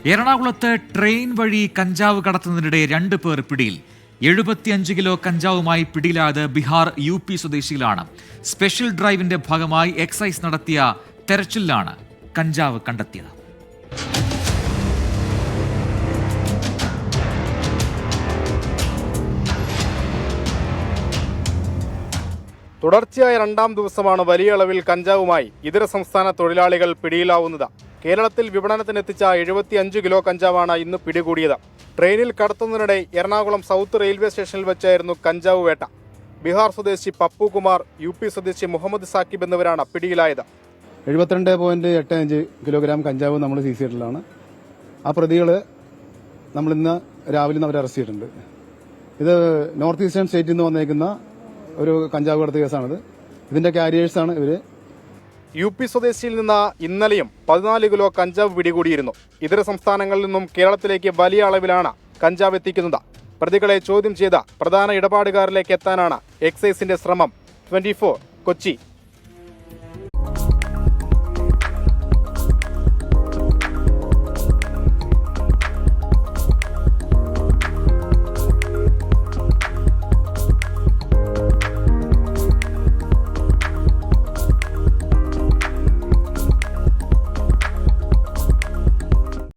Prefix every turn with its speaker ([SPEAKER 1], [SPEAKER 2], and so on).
[SPEAKER 1] എറണാകുളത്ത് ട്രെയിൻ വഴി കഞ്ചാവ് കടത്തുന്നതിനിടെ 2 പേർ പിടിയിൽ. 75 കിലോ കഞ്ചാവുമായി പിടിയിലായത് ബീഹാർ UP സ്വദേശികളാണ്. സ്പെഷ്യൽ ഡ്രൈവിന്റെ ഭാഗമായി എക്സൈസ് നടത്തിയ തെരച്ചിലിലാണ് കഞ്ചാവ് കണ്ടെത്തിയത്.
[SPEAKER 2] തുടർച്ചയായ 2ാം ദിവസമാണ് വലിയ അളവിൽ കഞ്ചാവുമായി ഇതര സംസ്ഥാന തൊഴിലാളികൾ പിടിയിലാവുന്നത്. കേരളത്തിൽ വിപണനത്തിനെത്തിച്ച 75 കിലോ കഞ്ചാവാണ് ഇന്ന് പിടികൂടിയത്. ട്രെയിനിൽ കടത്തുന്നതിനിടെ എറണാകുളം സൗത്ത് റെയിൽവേ സ്റ്റേഷനിൽ വെച്ചായിരുന്നു കഞ്ചാവ് വേട്ട. ബീഹാർ സ്വദേശി പപ്പു കുമാർ, UP സ്വദേശി മുഹമ്മദ് സാക്കിബ് എന്നിവരാണ് പിടിയിലായത്.
[SPEAKER 3] 72.85 കിലോഗ്രാം കഞ്ചാവ് നമ്മൾ സീസ് ചെയ്തിട്ടുള്ളതാണ്. ആ പ്രതികൾ നമ്മളിന്ന് രാവിലെ അവരെ അറസ്റ്റ് ചെയ്തിട്ടുണ്ട്. ഇത് നോർത്ത് ഈസ്റ്റേൺ സ്റ്റേറ്റിൽ നിന്ന് വന്നേക്കുന്ന ഒരു കഞ്ചാവ് കടത്ത് കേസാണിത്. ഇതിന്റെ കാരിയേഴ്സാണ് ഇവര്.
[SPEAKER 2] UP സ്വദേശിയിൽ നിന്ന് ഇന്നലെയും 14 കിലോ കഞ്ചാവ് പിടികൂടിയിരുന്നു. ഇതര സംസ്ഥാനങ്ങളിൽ നിന്നും കേരളത്തിലേക്ക് വലിയ അളവിലാണ് കഞ്ചാവ് എത്തിക്കുന്നത്. പ്രതികളെ ചോദ്യം ചെയ്ത പ്രധാന ഇടപാടുകാരിലേക്ക് എത്താനാണ് എക്സൈസിന്റെ ശ്രമം. 24 കൊച്ചി.